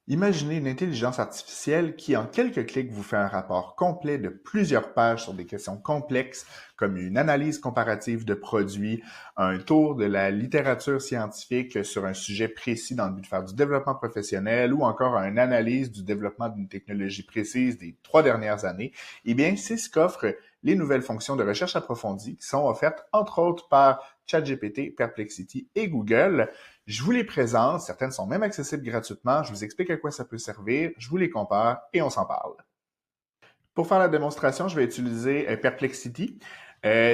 Imaginez une intelligence artificielle qui, en quelques clics, vous fait un rapport complet de plusieurs pages sur des questions complexes comme une analyse comparative de produits, un tour de la littérature scientifique sur un sujet précis dans le but de faire du développement professionnel ou encore une analyse du développement d'une technologie précise des 3 dernières années. Eh bien, c'est ce qu'offrent les nouvelles fonctions de recherche approfondie qui sont offertes entre autres par ChatGPT, Perplexity et Google. Je vous les présente, certaines sont même accessibles gratuitement, je vous explique à quoi ça peut servir, je vous les compare et on s'en parle. Pour faire la démonstration, je vais utiliser Perplexity.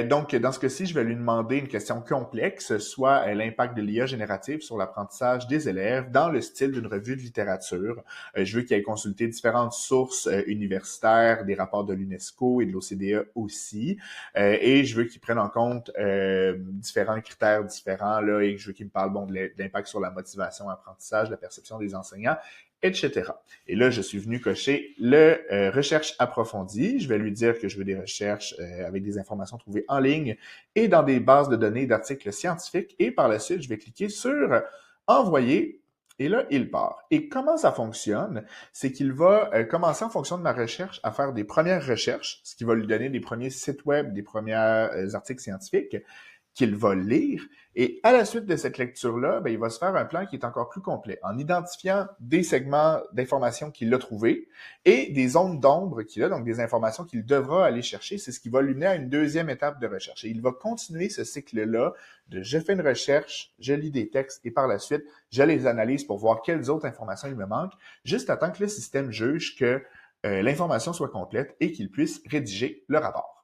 Donc, dans ce cas-ci, je vais lui demander une question complexe, soit l'impact de l'IA générative sur l'apprentissage des élèves dans le style d'une revue de littérature. Je veux qu'il ait consulté différentes sources universitaires, des rapports de l'UNESCO et de l'OCDE aussi. Et je veux qu'il prenne en compte différents critères différents là, et je veux qu'il me parle de l'impact sur la motivation, l'apprentissage, la perception des enseignants, etc. Et là, je suis venu cocher le recherche approfondie. Je vais lui dire que je veux des recherches avec des informations trouvées en ligne et dans des bases de données d'articles scientifiques. Et par la suite, je vais cliquer sur envoyer. Et là, il part. Et comment ça fonctionne? C'est qu'il va commencer en fonction de ma recherche à faire des premières recherches, ce qui va lui donner des premiers sites web, des premiers articles scientifiques qu'il va lire. Et à la suite de cette lecture-là, ben, il va se faire un plan qui est encore plus complet en identifiant des segments d'informations qu'il a trouvés et des zones d'ombre qu'il a, donc des informations qu'il devra aller chercher. C'est ce qui va lui mener à une deuxième étape de recherche. Et il va continuer ce cycle-là de je fais une recherche, je lis des textes et par la suite, je les analyse pour voir quelles autres informations il me manquent, juste à temps que le système juge que l'information soit complète et qu'il puisse rédiger le rapport.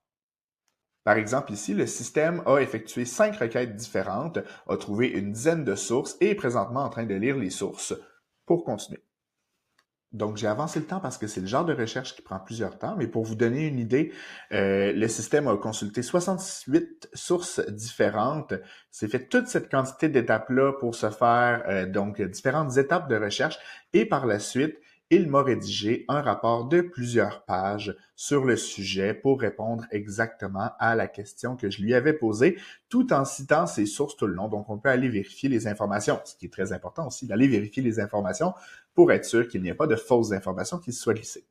Par exemple, ici, le système a effectué 5 requêtes différentes, a trouvé une dizaine de sources et est présentement en train de lire les sources pour continuer. Donc, j'ai avancé le temps parce que c'est le genre de recherche qui prend plusieurs temps, mais pour vous donner une idée, le système a consulté 68 sources différentes. C'est fait toute cette quantité d'étapes-là pour se faire donc différentes étapes de recherche et par la suite, il m'a rédigé un rapport de plusieurs pages sur le sujet pour répondre exactement à la question que je lui avais posée, tout en citant ses sources tout le long. Donc, on peut aller vérifier les informations, ce qui est très important aussi, d'aller vérifier les informations pour être sûr qu'il n'y ait pas de fausses informations qui se soient glissées.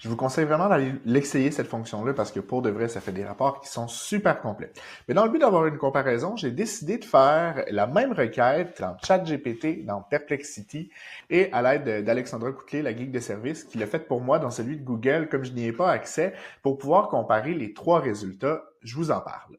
Je vous conseille vraiment d'aller l'essayer, cette fonction-là, parce que pour de vrai, ça fait des rapports qui sont super complets. Mais dans le but d'avoir une comparaison, j'ai décidé de faire la même requête dans ChatGPT, dans Perplexity, et à l'aide d'Alexandra Couclé, la geek de service, qui l'a fait pour moi dans celui de Google, comme je n'y ai pas accès, pour pouvoir comparer les 3 résultats. Je vous en parle.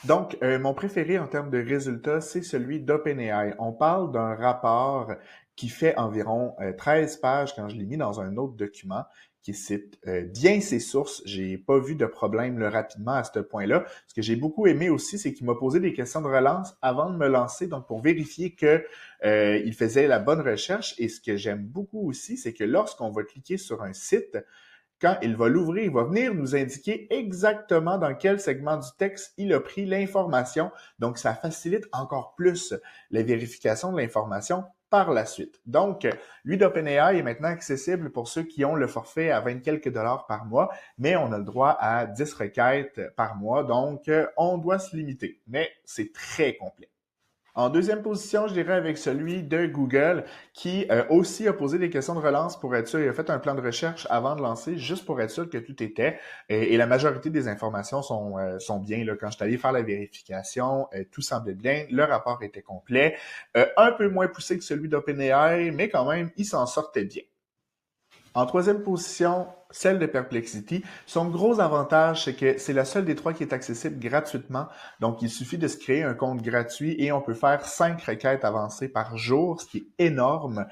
Donc, mon préféré en termes de résultats, c'est celui d'OpenAI. On parle d'un rapport qui fait environ 13 pages quand je l'ai mis dans un autre document qui cite bien ses sources. J'ai pas vu de problème là, rapidement à ce point-là. Ce que j'ai beaucoup aimé aussi, c'est qu'il m'a posé des questions de relance avant de me lancer, donc pour vérifier que il faisait la bonne recherche. Et ce que j'aime beaucoup aussi, c'est que lorsqu'on va cliquer sur un site, quand il va l'ouvrir, il va venir nous indiquer exactement dans quel segment du texte il a pris l'information. Donc, ça facilite encore plus la vérification de l'information par la suite. Donc, lui d'OpenAI est maintenant accessible pour ceux qui ont le forfait à 20 quelques dollars par mois, mais on a le droit à 10 requêtes par mois, donc on doit se limiter. Mais c'est très complet. En deuxième position, je dirais avec celui de Google, qui aussi a posé des questions de relance pour être sûr. Il a fait un plan de recherche avant de lancer, juste pour être sûr que tout était. Et la majorité des informations sont bien. Là. Quand je suis allé faire la vérification, tout semblait bien. Le rapport était complet. Un peu moins poussé que celui d'OpenAI, mais quand même, il s'en sortait bien. En troisième position, celle de Perplexity. Son gros avantage, c'est que c'est la seule des 3 qui est accessible gratuitement. Donc, il suffit de se créer un compte gratuit et on peut faire 5 requêtes avancées par jour, ce qui est énorme.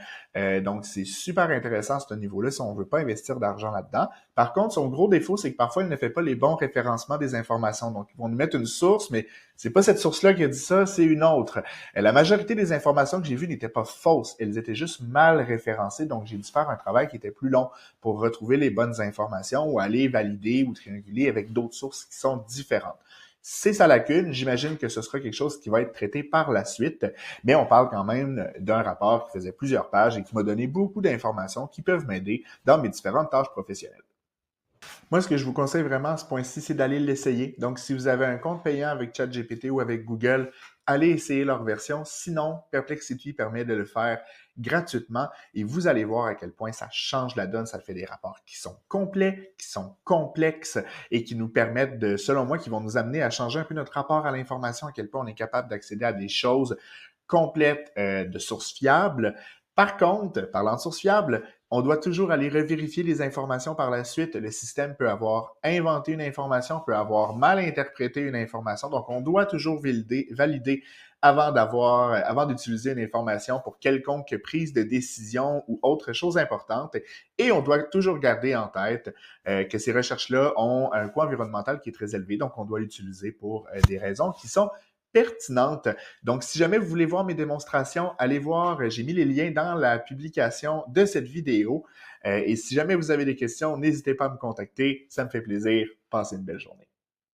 Donc, c'est super intéressant à ce niveau-là si on veut pas investir d'argent là-dedans. Par contre, son gros défaut, c'est que parfois, il ne fait pas les bons référencements des informations. Donc, ils vont nous mettre une source, mais c'est pas cette source-là qui a dit ça, c'est une autre. La majorité des informations que j'ai vues n'étaient pas fausses. Elles étaient juste mal référencées. Donc, j'ai dû faire un travail qui était plus long pour retrouver les bonnes informations ou aller valider ou trianguler avec d'autres sources qui sont différentes. C'est sa lacune. J'imagine que ce sera quelque chose qui va être traité par la suite, mais on parle quand même d'un rapport qui faisait plusieurs pages et qui m'a donné beaucoup d'informations qui peuvent m'aider dans mes différentes tâches professionnelles. Moi, ce que je vous conseille vraiment à ce point-ci, c'est d'aller l'essayer. Donc, si vous avez un compte payant avec ChatGPT ou avec Google, allez essayer leur version. Sinon, Perplexity permet de le faire gratuitement et vous allez voir à quel point ça change la donne. Ça fait des rapports qui sont complets, qui sont complexes et qui nous permettent de, selon moi, qui vont nous amener à changer un peu notre rapport à l'information, à quel point on est capable d'accéder à des choses complètes de sources fiables. Par contre, parlant de sources fiables, on doit toujours aller revérifier les informations par la suite. Le système peut avoir inventé une information, peut avoir mal interprété une information. Donc, on doit toujours valider avant d'utiliser une information pour quelconque prise de décision ou autre chose importante. Et on doit toujours garder en tête que ces recherches-là ont un coût environnemental qui est très élevé. Donc, on doit l'utiliser pour des raisons qui sont pertinentes. Donc, si jamais vous voulez voir mes démonstrations, allez voir, j'ai mis les liens dans la publication de cette vidéo. Et si jamais vous avez des questions, n'hésitez pas à me contacter. Ça me fait plaisir. Passez une belle journée.